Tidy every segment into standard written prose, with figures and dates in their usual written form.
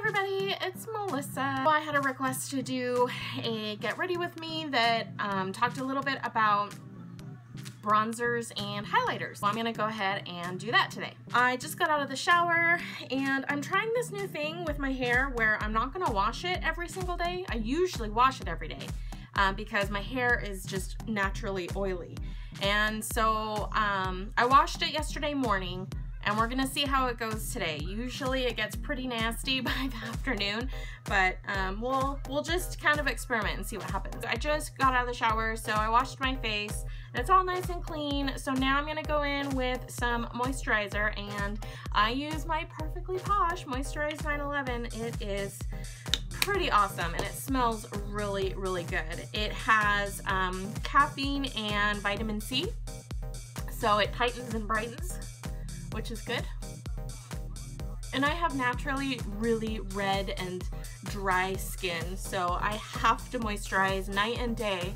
everybody, it's Melissa. I had a request to do a get ready with me that talked a little bit about bronzers and highlighters. So I'm gonna go ahead and do that today. I just got out of the shower and I'm trying this new thing with my hair where I'm not gonna wash it every single day. I usually wash it every day because my hair is just naturally oily. And so I washed it yesterday morning, and we're gonna see how it goes today. Usually it gets pretty nasty by the afternoon, but we'll just kind of experiment and see what happens. I just got out of the shower, so I washed my face, and it's all nice and clean. So now I'm gonna go in with some moisturizer, and I use my Perfectly Posh Moisturize 911. It is pretty awesome, and it smells really, really good. It has caffeine and vitamin C, so it tightens and brightens, which is good. And I have naturally really red and dry skin, so I have to moisturize night and day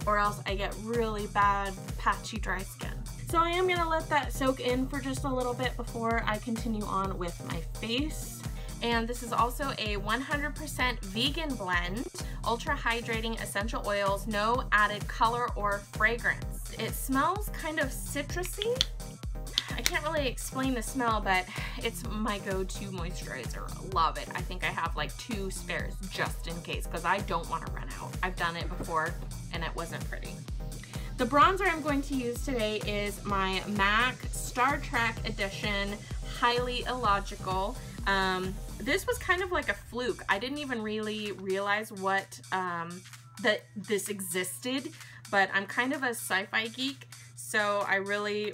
or else I get really bad patchy dry skin. So I am gonna let that soak in for just a little bit before I continue on with my face. And this is also a 100% vegan blend, ultra hydrating essential oils, no added color or fragrance. It smells kind of citrusy. I can't really explain the smell, but it's my go-to moisturizer. Love it. I think I have like 2 spares just in case, because I don't want to run out. I've done it before and it wasn't pretty. The bronzer I'm going to use today is my MAC Star Trek Edition Highly Illogical. This was kind of like a fluke. I didn't even really realize that this existed, but I'm kind of a sci-fi geek, so I really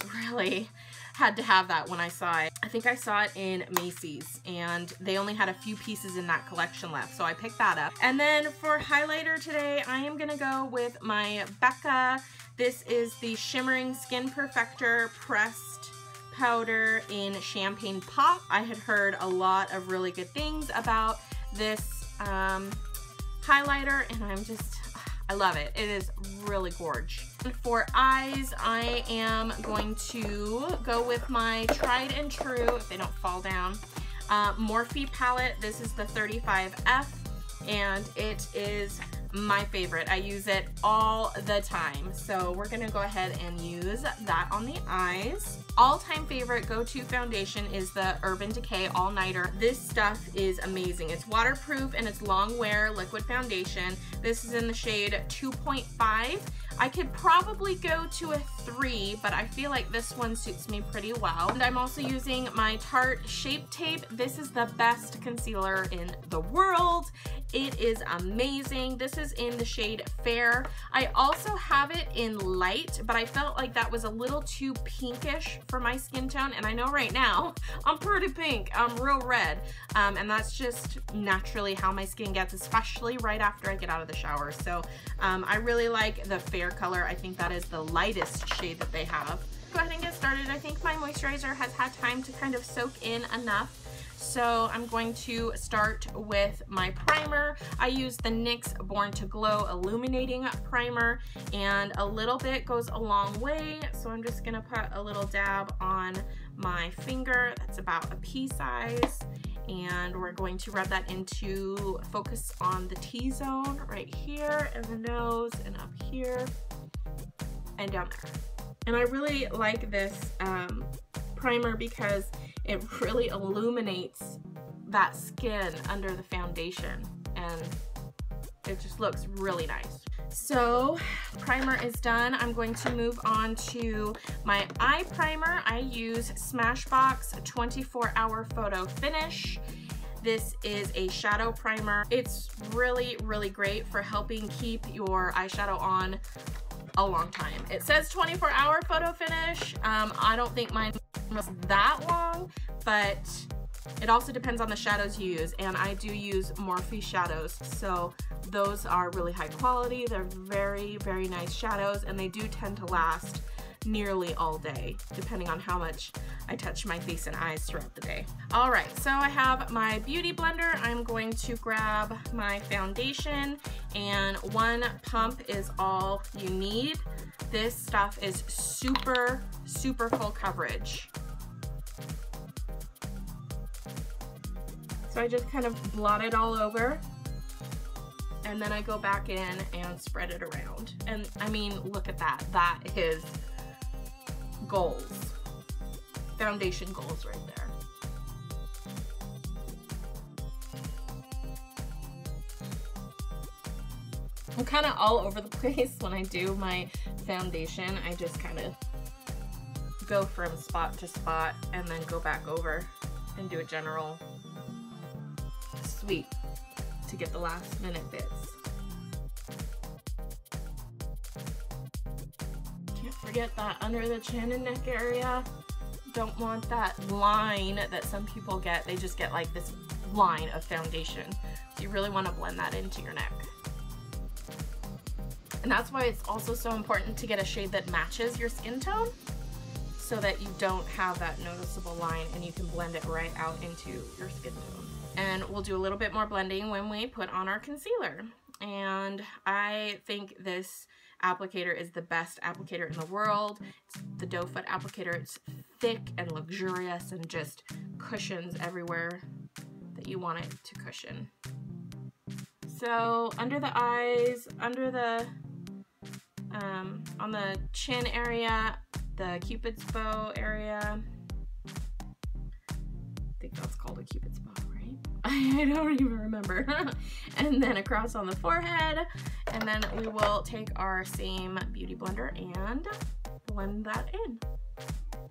had to have that when I saw it. I think I saw it in Macy's, and they only had a few pieces in that collection left, so I picked that up. And then for highlighter today, I am gonna go with my Becca. This is the Shimmering Skin Perfector Pressed Powder in Champagne Pop. I had heard a lot of really good things about this highlighter, and I love it. It is really gorgeous. For eyes, I am going to go with my tried and true, if they don't fall down, Morphe palette. This is the 35F, and it is my favorite. I use it all the time. So we're gonna go ahead and use that on the eyes. All-time favorite go-to foundation is the Urban Decay All Nighter. This stuff is amazing. It's waterproof and it's long wear liquid foundation. This is in the shade 2.5. I could probably go to a 3, but I feel like this one suits me pretty well. And I'm also using my Tarte Shape Tape. This is the best concealer in the world. It is amazing. This is in the shade Fair. I also have it in light, but I felt like that was a little too pinkish for my skin tone, and I know right now I'm pretty pink. I'm real red, and that's just naturally how my skin gets, especially right after I get out of the shower. So I really like the Fair color. I think that is the lightest shade that they have. Go ahead and get started. I think my moisturizer has had time to kind of soak in enough. So I'm going to start with my primer. I use the NYX Born to Glow Illuminating Primer, and a little bit goes a long way. So I'm just gonna put a little dab on my finger. That's about a pea size. And we're going to rub that into, focus on the T-zone right here, and the nose, and up here, and down there. And I really like this primer because it really illuminates that skin under the foundation, and it just looks really nice. So primer is done. I'm going to move on to my eye primer. I use Smashbox 24-Hour Photo Finish. This is a shadow primer. It's really, really great for helping keep your eyeshadow on a long time. It says 24-hour photo finish. I don't think mine was that long, but it also depends on the shadows you use, and I do use Morphe shadows, so those are really high quality. They're very, very nice shadows, and they do tend to last nearly all day, depending on how much I touch my face and eyes throughout the day. All right, so I have my beauty blender. I'm going to grab my foundation, and 1 pump is all you need. This stuff is super, super full coverage. So I just kind of blot it all over, and then I go back in and spread it around. And I mean, look at that. That is goals. Foundation goals right there. I'm kind of all over the place when I do my foundation. I just kind of go from spot to spot and then go back over and do a general sweep to get the last minute bits. Can't forget that under the chin and neck area. Don't want that line that some people get. They just get like this line of foundation. So you really want to blend that into your neck. And that's why it's also so important to get a shade that matches your skin tone, so that you don't have that noticeable line and you can blend it right out into your skin tone. And we'll do a little bit more blending when we put on our concealer. And I think this applicator is the best applicator in the world. It's the doe foot applicator. It's thick and luxurious and just cushions everywhere that you want it to cushion. So under the eyes, under the on the chin area, the Cupid's bow area. I think that's called a Cupid's bow, right? I don't even remember. And then across on the forehead, and then we will take our same beauty blender and blend that in.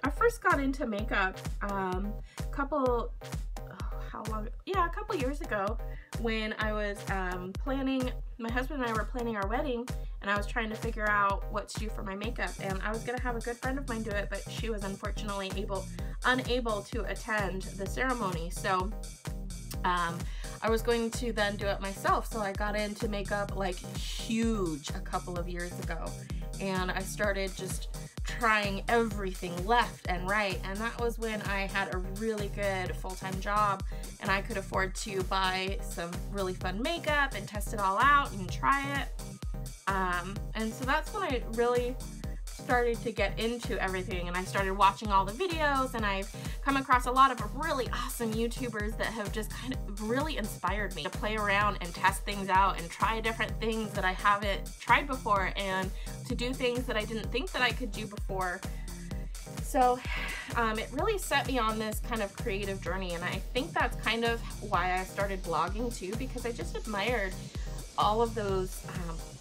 I first got into makeup a couple years ago when I was planning, my husband and I were planning our wedding, and I was trying to figure out what to do for my makeup, and I was gonna have a good friend of mine do it, but she was unfortunately unable to attend the ceremony. So I was going to then do it myself. So I got into makeup like huge a couple of years ago, and I started just trying everything left and right, and that was when I had a really good full-time job and I could afford to buy some really fun makeup and test it all out and try it. And so that's when I really started to get into everything, and I started watching all the videos, and I've come across a lot of really awesome YouTubers that have just kind of really inspired me to play around and test things out and try different things that I haven't tried before, and to do things that I didn't think that I could do before. So it really set me on this kind of creative journey, and I think that's kind of why I started blogging too, because I just admired all of those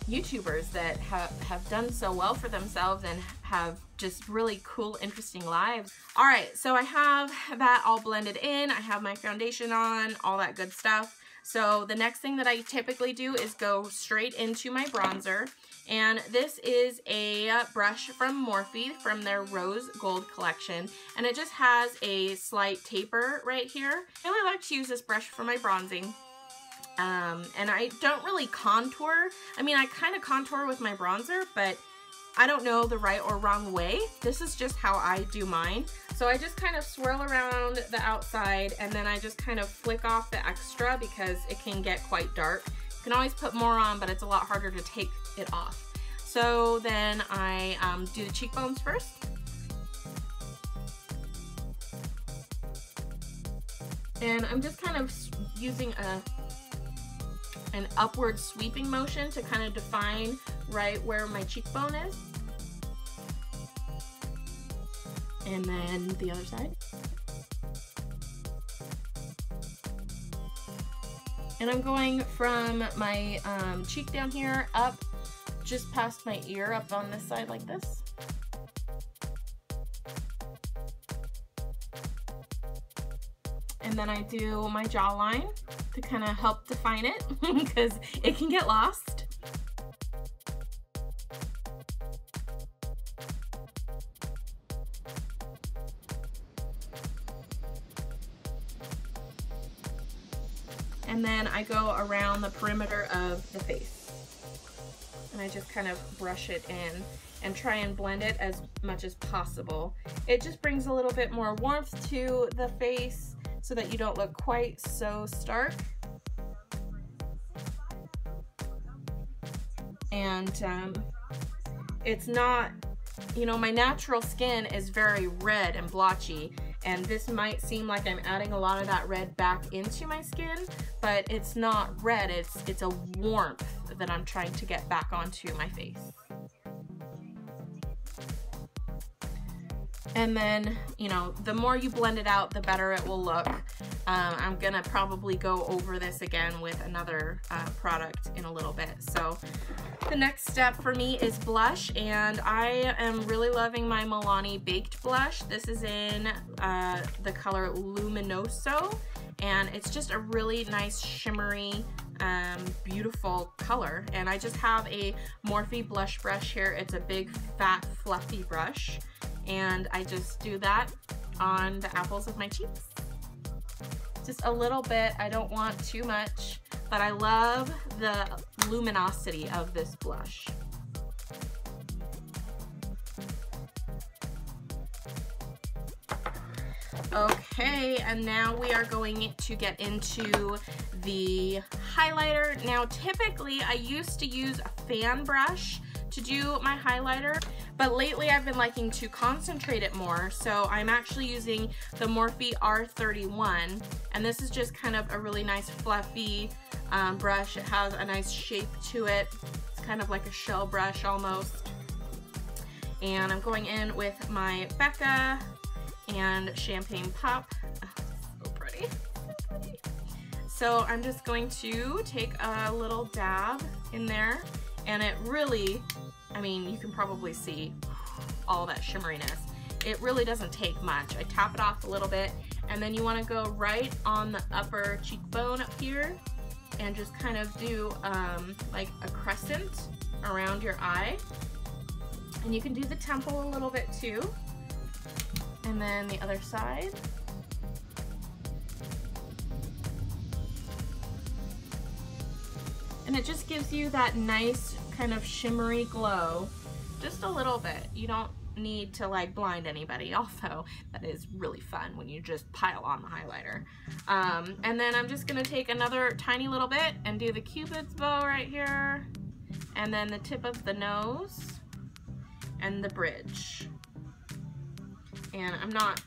YouTubers that have done so well for themselves and have just really cool, interesting lives. All right, so I have that all blended in. I have my foundation on, all that good stuff. So the next thing that I typically do is go straight into my bronzer. And this is a brush from Morphe from their Rose Gold collection. And it just has a slight taper right here. I really like to use this brush for my bronzing. And I don't really contour. I mean, I kind of contour with my bronzer, but I don't know the right or wrong way. This is just how I do mine. So I just kind of swirl around the outside, and then I just kind of flick off the extra because it can get quite dark. You can always put more on, but it's a lot harder to take it off. So then I do the cheekbones first. And I'm just kind of using an upward sweeping motion to kind of define right where my cheekbone is. And then the other side. And I'm going from my cheek down here up just past my ear, up on this side like this. And then I do my jawline to kind of help define it because it can get lost. And then I go around the perimeter of the face. And I just kind of brush it in and try and blend it as much as possible. It just brings a little bit more warmth to the face so that you don't look quite so stark. And it's not, you know, my natural skin is very red and blotchy, And this might seem like I'm adding a lot of that red back into my skin, but it's not red, it's a warmth that I'm trying to get back onto my face. And then, you know, the more you blend it out, the better it will look. I'm gonna probably go over this again with another product in a little bit. So the next step for me is blush, and I am really loving my Milani Baked Blush. This is in the color Luminoso, and it's just a really nice shimmery, beautiful color. And I just have a Morphe blush brush here. It's a big, fat, fluffy brush. And I just do that on the apples of my cheeks. Just a little bit, I don't want too much, but I love the luminosity of this blush. Okay, and now we are going to get into the highlighter. Now, typically I used to use a fan brush to do my highlighter, but lately I've been liking to concentrate it more, so I'm actually using the Morphe R31, and this is just kind of a really nice fluffy brush. It has a nice shape to it. It's kind of like a shell brush almost. And I'm going in with my Becca and Champagne Pop. Oh, so pretty. So pretty. So I'm just going to take a little dab in there, and it really, I mean, you can probably see all that shimmeriness. It really doesn't take much. I tap it off a little bit, and then you want to go right on the upper cheekbone up here and just kind of do like a crescent around your eye. And you can do the temple a little bit too. And then the other side. And it just gives you that nice kind of shimmery glow, just a little bit. You don't need to like blind anybody, although that is really fun when you just pile on the highlighter. And then I'm just gonna take another tiny little bit and do the Cupid's bow right here, and then the tip of the nose and the bridge. And I'm not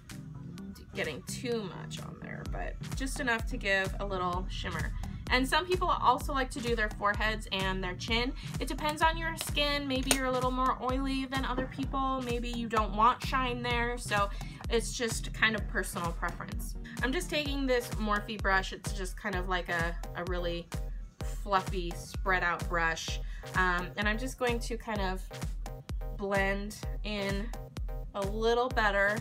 getting too much on there, but just enough to give a little shimmer. And some people also like to do their foreheads and their chin. It depends on your skin. Maybe you're a little more oily than other people. Maybe you don't want shine there. So it's just kind of personal preference. I'm just taking this Morphe brush. It's just kind of like a really fluffy spread out brush. And I'm just going to kind of blend in a little better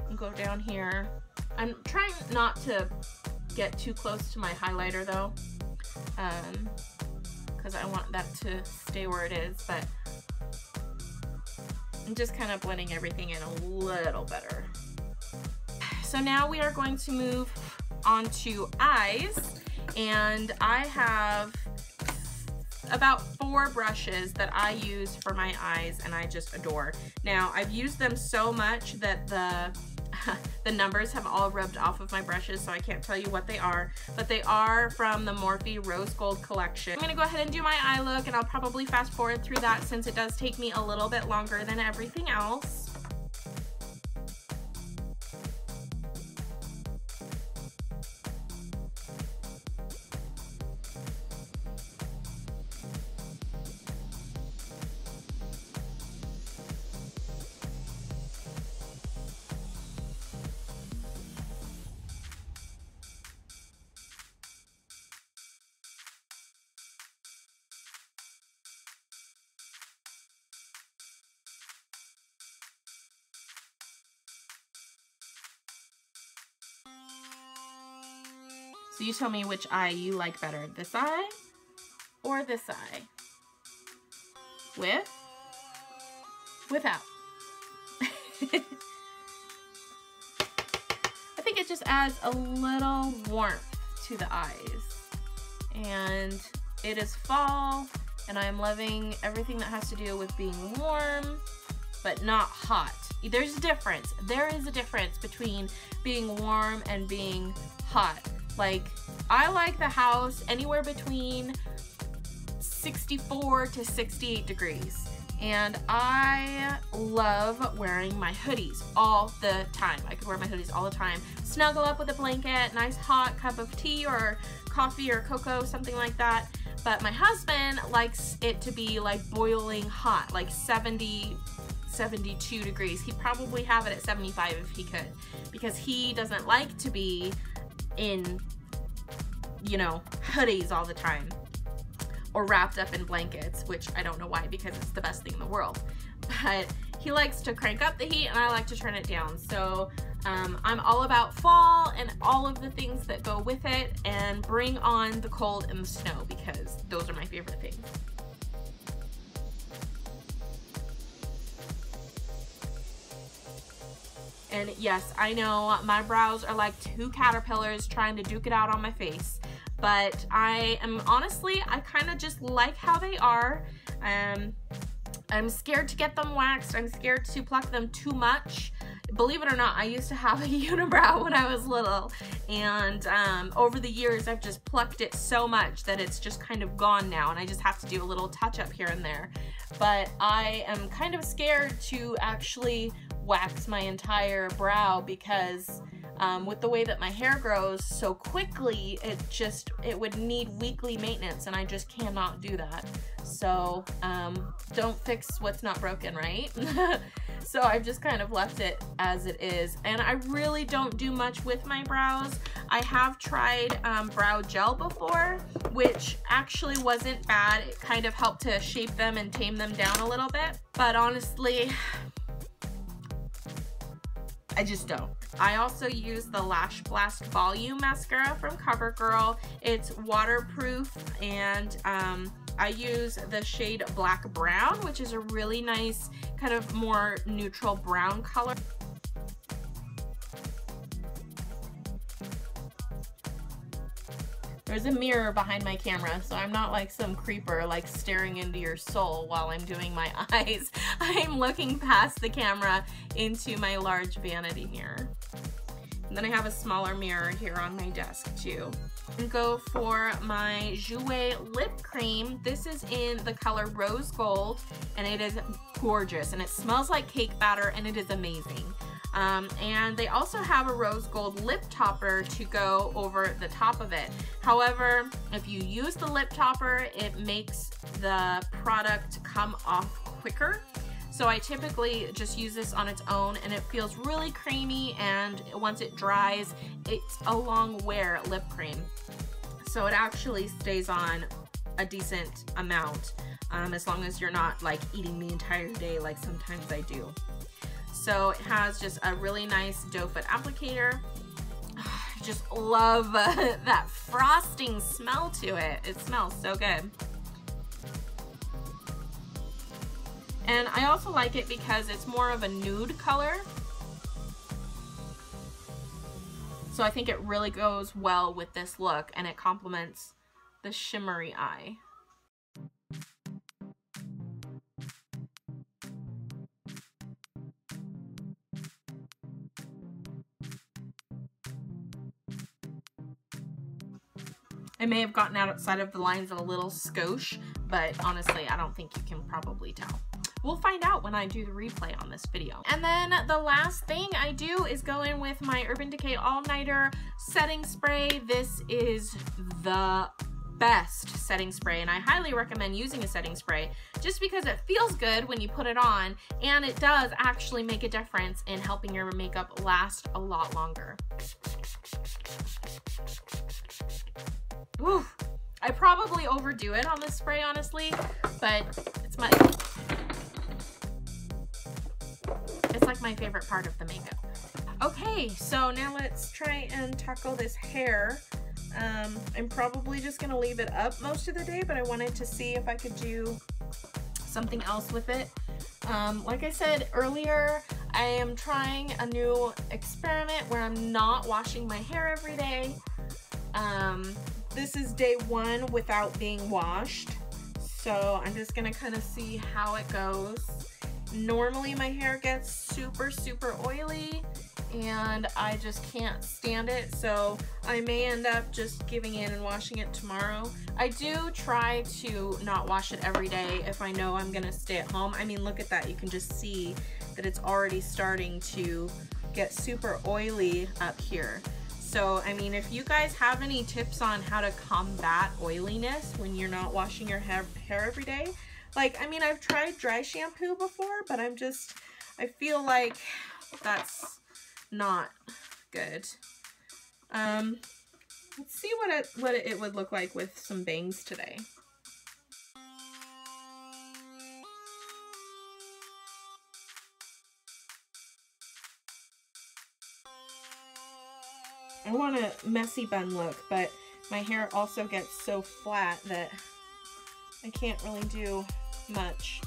and go down here. I'm trying not to get too close to my highlighter though, because I want that to stay where it is, but I'm just kind of blending everything in a little better. So now we are going to move on to eyes, and I have about 4 brushes that I use for my eyes and I just adore. Now, I've used them so much that the numbers have all rubbed off of my brushes, so I can't tell you what they are, but they are from the Morphe Rose Gold collection. I'm gonna go ahead and do my eye look, and I'll probably fast forward through that since it does take me a little bit longer than everything else. So you tell me which eye you like better, this eye or this eye? With? Without? I think it just adds a little warmth to the eyes. And it is fall, and I'm loving everything that has to do with being warm, but not hot. There's a difference. There is a difference between being warm and being hot. Like, I like the house anywhere between 64 to 68 degrees. and I love wearing my hoodies all the time. I could wear my hoodies all the time. Snuggle up with a blanket, nice hot cup of tea or coffee or cocoa, something like that. But my husband likes it to be like boiling hot, like 70, 72 degrees. He'd probably have it at 75 if he could, because he doesn't like to be in, you know, hoodies all the time or wrapped up in blankets, which I don't know why, because it's the best thing in the world. But he likes to crank up the heat and I like to turn it down. So I'm all about fall and all of the things that go with it, and bring on the cold and the snow, because those are my favorite things. And yes, I know my brows are like two caterpillars trying to duke it out on my face, but I am honestly, I kind of just like how they are. I'm scared to get them waxed. I'm scared to pluck them too much. Believe it or not, I used to have a unibrow when I was little, and over the years I've just plucked it so much that it's just kind of gone now, and I just have to do a little touch up here and there. But I am kind of scared to actually wax my entire brow, because with the way that my hair grows so quickly, it would need weekly maintenance, and I just cannot do that. So don't fix what's not broken, right? So I've just kind of left it as it is, and I really don't do much with my brows. I have tried brow gel before, which actually wasn't bad. It kind of helped to shape them and tame them down a little bit, but honestly, I just don't. I also use the Lash Blast Volume Mascara from CoverGirl. It's waterproof, and I use the shade Black Brown, which is a really nice kind of more neutral brown color. There's a mirror behind my camera, so I'm not like some creeper like staring into your soul while I'm doing my eyes. I'm looking past the camera into my large vanity mirror. And then I have a smaller mirror here on my desk too. And go for my Jouer lip cream. This is in the color Rose Gold, and it is gorgeous, and it smells like cake batter, and it is amazing. And they also have a rose gold lip topper to go over the top of it. However, if you use the lip topper, it makes the product come off quicker. So I typically just use this on its own, and it feels really creamy, and once it dries, it's a long wear lip cream. So it actually stays on a decent amount, as long as you're not like eating the entire day like sometimes I do. So it has just a really nice doe foot applicator. I just love that frosting smell to it. It smells so good. And I also like it because it's more of a nude color. So I think it really goes well with this look, and it complements the shimmery eye. I may have gotten outside of the lines a little skosh, but honestly, I don't think you can probably tell. We'll find out when I do the replay on this video. And then the last thing I do is go in with my Urban Decay All Nighter setting spray. This is the best setting spray, and I highly recommend using a setting spray just because it feels good when you put it on, and it does actually make a difference in helping your makeup last a lot longer. Ooh, I probably overdo it on this spray, honestly, but it's like my favorite part of the makeup. Okay, so now let's try and tackle this hair. I'm probably just gonna leave it up most of the day, but I wanted to see if I could do something else with it. Like I said earlier, I am trying a new experiment where I'm not washing my hair every day. This is day 1 without being washed, so I'm just gonna kind of see how it goes. Normally my hair gets super oily and I just can't stand it, so I may end up just giving in and washing it tomorrow. I do try to not wash it every day if I know I'm gonna stay at home. I mean, look at that, you can just see that it's already starting to get super oily up here. So I mean, if you guys have any tips on how to combat oiliness when you're not washing your hair every day, like, I mean, I've tried dry shampoo before, but I feel like that's not good. Let's see what it would look like with some bangs today. I want a messy bun look, but my hair also gets so flat that I can't really do much.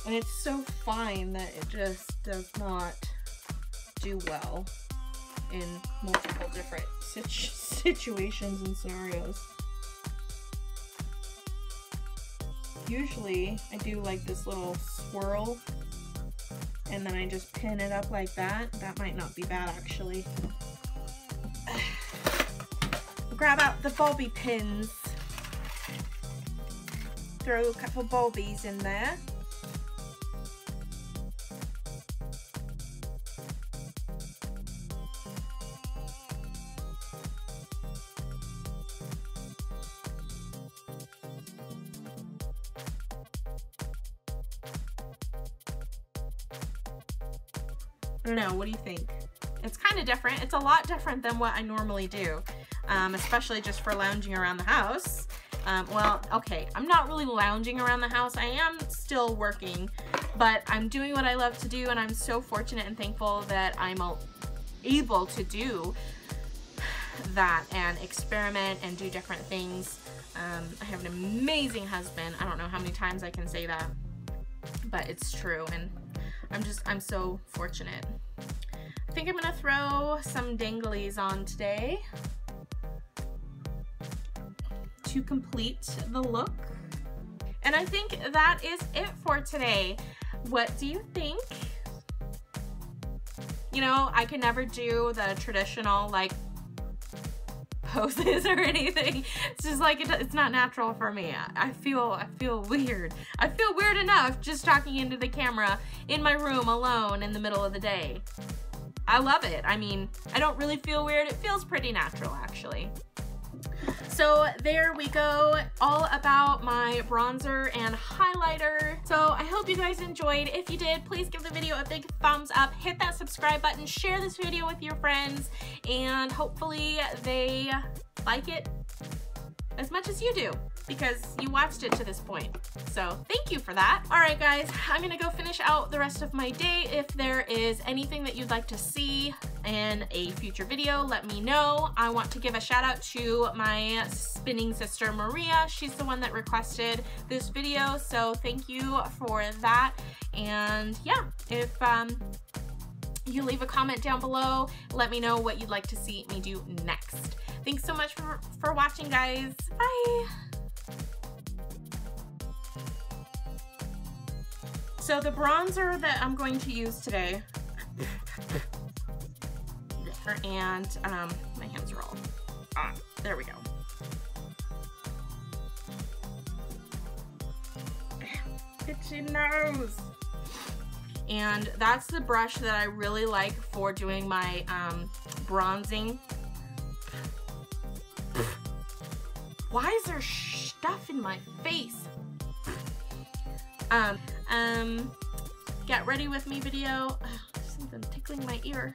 And it's so fine that it just does not do well in multiple different situations and scenarios. Usually I do like this little swirl and then I just pin it up like that. That might not be bad actually. Grab out the bobby pins. Throw a couple bobbies in there. I don't know, what do you think? It's kind of different. It's a lot different than what I normally do, especially just for lounging around the house. Well, okay, I'm not really lounging around the house. I am still working, but I'm doing what I love to do, and I'm so fortunate and thankful that I'm able to do that and experiment and do different things. I have an amazing husband. I don't know how many times I can say that, but it's true, and I'm so fortunate. I think I'm gonna throw some danglies on today to complete the look. And I think that is it for today. What do you think? You know, I can never do the traditional like poses or anything. It's just like it's not natural for me. I feel weird. I feel weird enough just talking into the camera in my room alone in the middle of the day. I love it. I mean, I don't really feel weird. It feels pretty natural actually. So there we go, all about my bronzer and highlighter. So I hope you guys enjoyed. If you did, please give the video a big thumbs up, hit that subscribe button, share this video with your friends, and hopefully they like it as much as you do, because you watched it to this point. So thank you for that. All right guys, I'm gonna go finish out the rest of my day. If there is anything that you'd like to see in a future video, let me know. I want to give a shout out to my spinning sister Maria. She's the one that requested this video, so thank you for that. And yeah, if you leave a comment down below, let me know what you'd like to see me do next. Thanks so much for watching, guys. Bye. So the bronzer that I'm going to use today, and my hands are all on. There we go. Itchy nose. And that's the brush that I really like for doing my bronzing. Why is there stuff in my face? Get ready with me video. Something tickling my ear.